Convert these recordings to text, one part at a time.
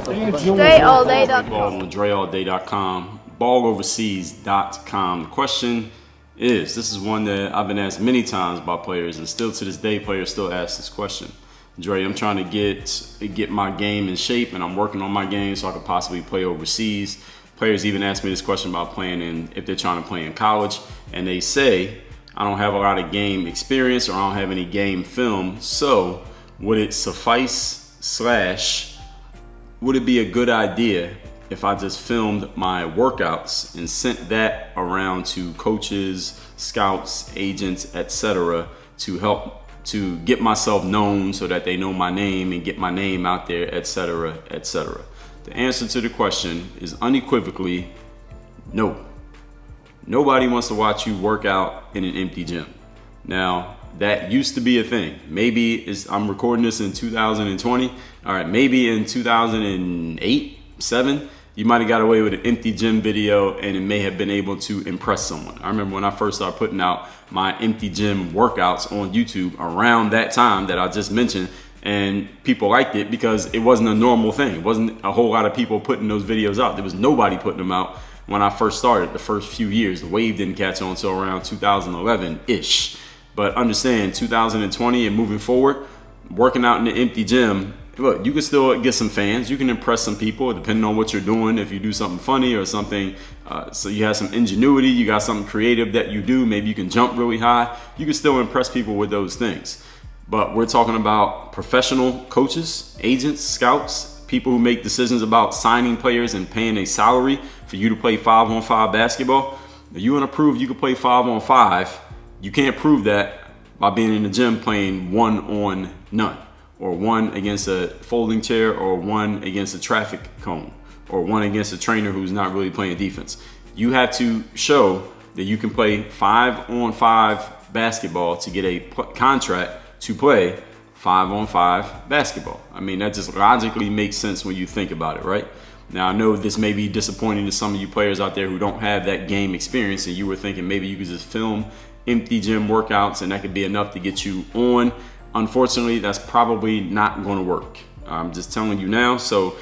DreAllDay.com. Baldwin, DreAllDay.com, BallOverseas.com. The question is, this is one that I've been asked many times by players, and still to this day, players still ask this question. Dre, I'm trying to get my game in shape, and I'm working on my game so I could possibly play overseas. Players even ask me this question about playing in, if they're trying to play in college, and they say, I don't have a lot of game experience, or I don't have any game film, so would it suffice / would it be a good idea if I just filmed my workouts and sent that around to coaches, scouts, agents, etc. to help to get myself known so that they know my name and get my name out there, etc., etc.? The answer to the question is unequivocally no. Nobody wants to watch you work out in an empty gym. Now, that used to be a thing. Maybe I'm recording this in 2020. All right, maybe in 2008, 7, you might have got away with an empty gym video and it may have been able to impress someone. I remember when I first started putting out my empty gym workouts on YouTube around that time that I just mentioned, and people liked it because it wasn't a normal thing. It wasn't a whole lot of people putting those videos out. There was nobody putting them out when I first started, the first few years. The wave didn't catch on until around 2011-ish. But understand, 2020 and moving forward, working out in the empty gym, look, you can still get some fans. You can impress some people depending on what you're doing. If you do something funny or something, so you have some ingenuity, you got something creative that you do, maybe you can jump really high, you can still impress people with those things. But we're talking about professional coaches, agents, scouts, people who make decisions about signing players and paying a salary for you to play 5-on-5 basketball. If you want to prove you can play 5-on-5, you can't prove that by being in the gym playing 1-on-none, or 1 against a folding chair, or 1 against a traffic cone, or 1 against a trainer who's not really playing defense. You have to show that you can play 5-on-5 basketball to get a contract to play 5-on-5 basketball. I mean, that just logically makes sense when you think about it, right? Now, I know this may be disappointing to some of you players out there who don't have that game experience, and you were thinking maybe you could just film empty gym workouts and that could be enough to get you on. Unfortunately, that's probably not going to work. I'm just telling you now. So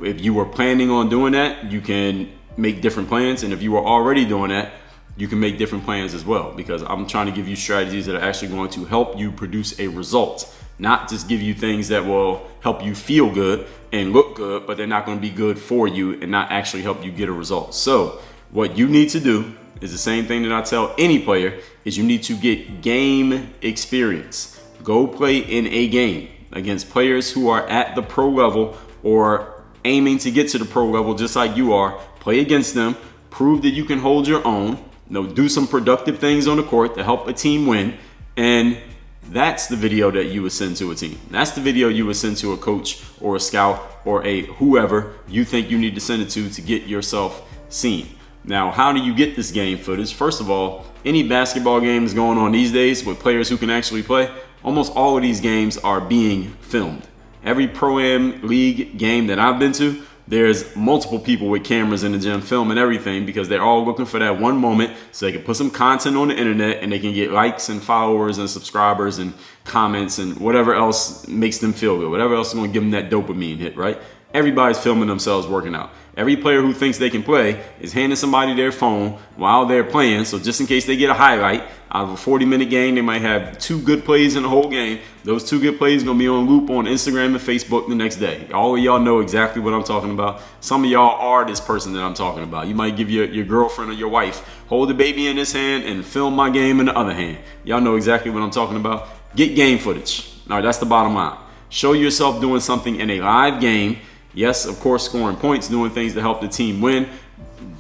if you were planning on doing that, you can make different plans. And if you were already doing that, you can make different plans as well, because I'm trying to give you strategies that are actually going to help you produce a result, not just give you things that will help you feel good and look good, but they're not going to be good for you and not actually help you get a result. So what you need to do is the same thing that I tell any player, is you need to get game experience. Go play in a game against players who are at the pro level or aiming to get to the pro level just like you are. Play against them, prove that you can hold your own, do some productive things on the court to help a team win, and that's the video that you would send to a team. That's the video you would send to a coach or a scout or a whoever you think you need to send it to get yourself seen. Now, how do you get this game footage? First of all, any basketball games going on these days with players who can actually play, almost all of these games are being filmed. Every Pro-Am League game that I've been to, there's multiple people with cameras in the gym filming everything, because they're all looking for that one moment so they can put some content on the internet and they can get likes and followers and subscribers and comments and whatever else makes them feel good, whatever else is going to give them that dopamine hit, right? Everybody's filming themselves working out. Every player who thinks they can play is handing somebody their phone while they're playing. So just in case they get a highlight out of a 40-minute game, they might have 2 good plays in the whole game. Those 2 good plays are going to be on loop on Instagram and Facebook the next day. All of y'all know exactly what I'm talking about. Some of y'all are this person that I'm talking about. You might give your girlfriend or your wife, hold the baby in this hand and film my game in the other hand. Y'all know exactly what I'm talking about. Get game footage. All right, that's the bottom line. Show yourself doing something in a live game. Yes, of course, scoring points, doing things to help the team win.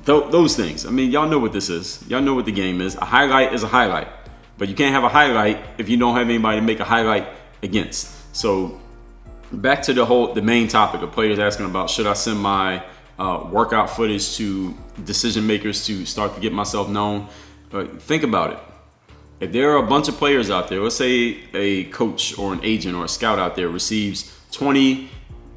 Those things. I mean, y'all know what this is. Y'all know what the game is. A highlight is a highlight. But you can't have a highlight if you don't have anybody to make a highlight against. So back to the main topic of players asking about, should I send my workout footage to decision makers to start to get myself known? Think about it. If there are a bunch of players out there, let's say a coach or an agent or a scout out there receives 20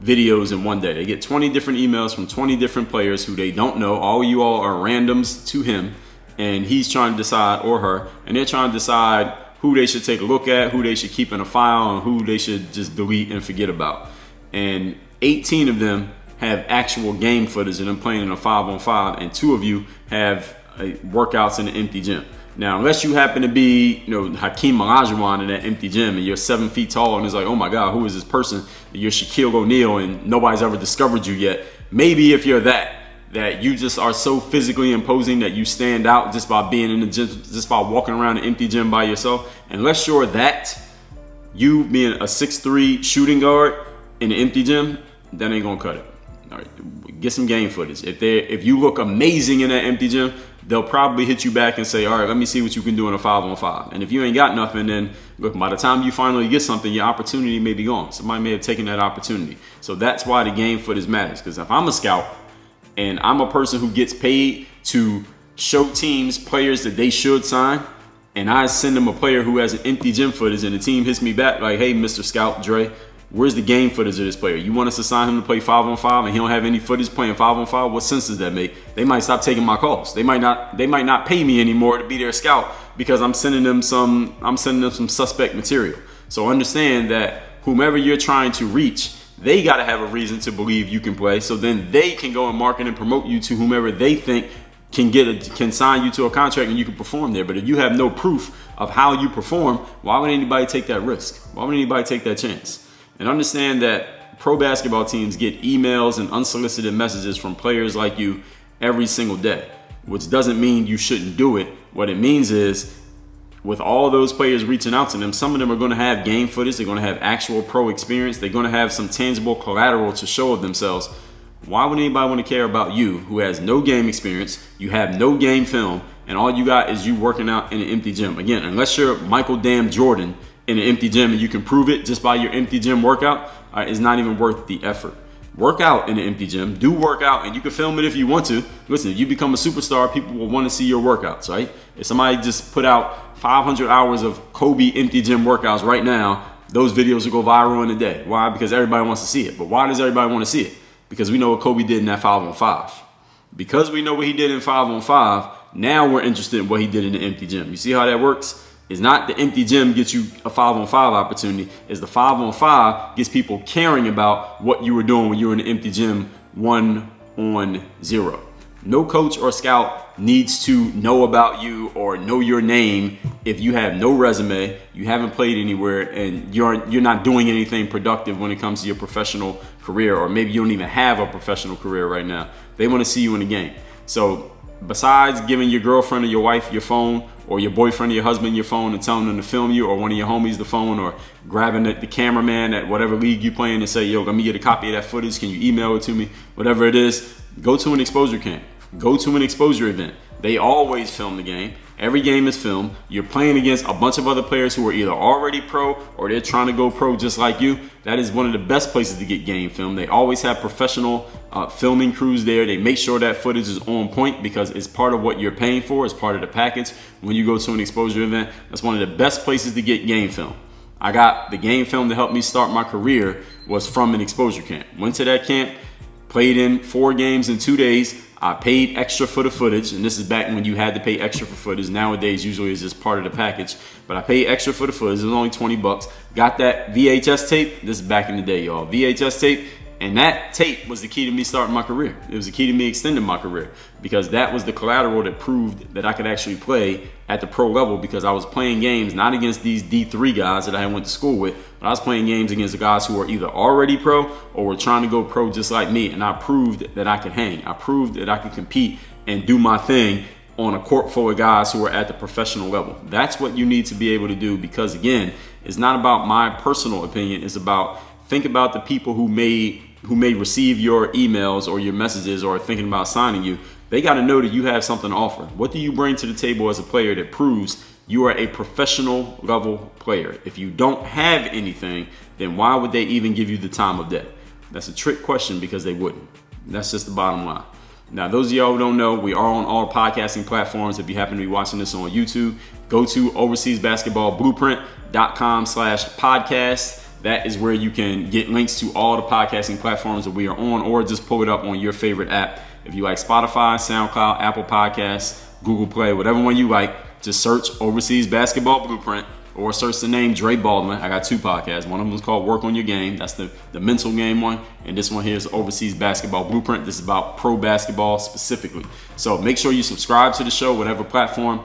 videos in one day. They get 20 different emails from 20 different players who they don't know. All you all are randoms to him, and he's trying to decide, or her, and they're trying to decide who they should take a look at, who they should keep in a file, and who they should just delete and forget about. And 18 of them have actual game footage of them playing in a 5-on-5, and 2 of you have workouts in an empty gym. Now, unless you happen to be, Hakeem Olajuwon in that empty gym and you're 7 feet tall and it's like, oh my God, who is this person? You're Shaquille O'Neal and nobody's ever discovered you yet. Maybe if you're that you just are so physically imposing that you stand out just by being in the gym, just by walking around an empty gym by yourself. Unless you're that, you being a 6'3" shooting guard in an empty gym, that ain't gonna cut it. All right, get some game footage. If you look amazing in that empty gym, they'll probably hit you back and say, all right, let me see what you can do in a 5-on-5. And if you ain't got nothing, then look, by the time you finally get something, your opportunity may be gone. Somebody may have taken that opportunity. So that's why the game footage matters. Because if I'm a scout and I'm a person who gets paid to show teams players that they should sign, and I send them a player who has an empty gym footage and the team hits me back like, hey, Mr. Scout, Dre, where's the game footage of this player? You want us to sign him to play 5-on-5 and he don't have any footage playing 5-on-5? What sense does that make? They might stop taking my calls. They might not pay me anymore to be their scout because I'm sending them some suspect material. So understand that whomever you're trying to reach, they got to have a reason to believe you can play. So then they can go and market and promote you to whomever they think can sign you to a contract and you can perform there. But if you have no proof of how you perform, why would anybody take that risk? Why would anybody take that chance? And understand that pro basketball teams get emails and unsolicited messages from players like you every single day, which doesn't mean you shouldn't do it. What it means is, with all those players reaching out to them, some of them are going to have game footage. They're going to have actual pro experience. They're going to have some tangible collateral to show of themselves. Why would anybody want to care about you who has no game experience, you have no game film, and all you got is you working out in an empty gym? Again, unless you're Michael Damn Jordan in an empty gym and you can prove it just by your empty gym workout, it's not even worth the effort. Work out in an empty gym, do work out, and you can film it if you want to. Listen, if you become a superstar, people will want to see your workouts, right? If somebody just put out 500 hours of Kobe empty gym workouts right now, those videos will go viral in a day. Why? Because everybody wants to see it. But why does everybody want to see it? Because we know what Kobe did in that 5-on-5. Because we know what he did in 5-on-5, now we're interested in what he did in the empty gym. You see how that works? It's not the empty gym gets you a 5-on-5 opportunity. It's the 5-on-5 gets people caring about what you were doing when you were in the empty gym 1-on-0. No coach or scout needs to know about you or know your name if you have no resume, you haven't played anywhere, and you're not doing anything productive when it comes to your professional career, or maybe you don't even have a professional career right now. They want to see you in the game. So besides giving your girlfriend or your wife your phone, or your boyfriend or your husband your phone and telling them to film you, or one of your homies the phone, or grabbing the cameraman at whatever league you playing and say, yo, let me get a copy of that footage, can you email it to me? Whatever it is, go to an exposure camp. Go to an exposure event. They always film the game. Every game is filmed. You're playing against a bunch of other players who are either already pro or they're trying to go pro just like you. That is one of the best places to get game film. They always have professional filming crews there. They make sure that footage is on point because it's part of what you're paying for. It's part of the package. When you go to an exposure event, that's one of the best places to get game film. I got the game film to help me start my career was from an exposure camp. Went to that camp, played in 4 games in 2 days. I paid extra for the footage, and this is back when you had to pay extra for footage. Nowadays, usually it's just part of the package. But I paid extra for the footage. It was only $20. Got that VHS tape. This is back in the day, y'all. VHS tape. And that tape was the key to me starting my career. It was the key to me extending my career because that was the collateral that proved that I could actually play at the pro level because I was playing games not against these D3 guys that I went to school with, but I was playing games against the guys who were either already pro or were trying to go pro just like me. And I proved that I could hang. I proved that I could compete and do my thing on a court full of guys who are at the professional level. That's what you need to be able to do because, again, it's not about my personal opinion. It's about think about the people who may receive your emails or your messages or are thinking about signing you. They got to know that you have something to offer. What do you bring to the table as a player that proves you are a professional level player? If you don't have anything, then why would they even give you the time of day? That's a trick question because they wouldn't. That's just the bottom line. Now, those of y'all who don't know, we are on all podcasting platforms. If you happen to be watching this on YouTube, go to overseasbasketballblueprint.com/podcast. That is where you can get links to all the podcasting platforms that we are on, or just pull it up on your favorite app. If you like Spotify, SoundCloud, Apple Podcasts, Google Play, whatever one you like, just search Overseas Basketball Blueprint or search the name Dre Baldwin. I got 2 podcasts. One of them is called Work on Your Game. That's the mental game one. And this one here is Overseas Basketball Blueprint. This is about pro basketball specifically. So make sure you subscribe to the show, whatever platform.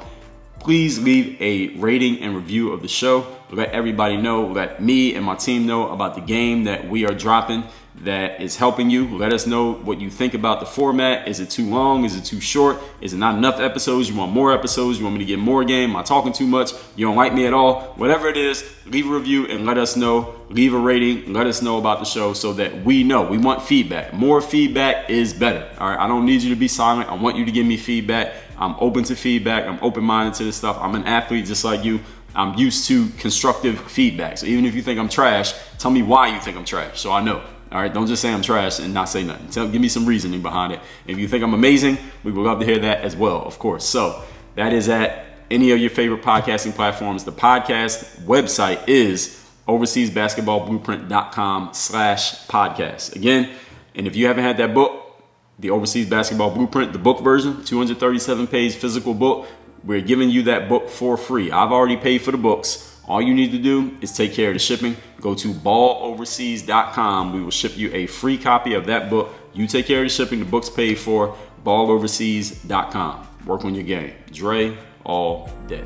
Please leave a rating and review of the show. Let everybody know, let me and my team know about the game that we are dropping that is helping you. Let us know what you think about the format. Is it too long? Is it too short? Is it not enough episodes? You want more episodes? You want me to get more game? Am I talking too much? You don't like me at all? Whatever it is, leave a review and let us know. Leave a rating. Let us know about the show so that we know. We want feedback. More feedback is better. All right. I don't need you to be silent. I want you to give me feedback. I'm open to feedback. I'm open-minded to this stuff. I'm an athlete just like you. I'm used to constructive feedback. So even if you think I'm trash, tell me why you think I'm trash so I know. All right, don't just say I'm trash and not say nothing. Give me some reasoning behind it. If you think I'm amazing, we would love to hear that as well, of course. So that is at any of your favorite podcasting platforms. The podcast website is overseasbasketballblueprint.com/podcast. Again, and if you haven't had that book, the Overseas Basketball Blueprint, the book version, 237-page physical book, we're giving you that book for free. I've already paid for the books. All you need to do is take care of the shipping. Go to balloverseas.com. We will ship you a free copy of that book. You take care of the shipping. The book's paid for. balloverseas.com. Work on your game. Dre all day.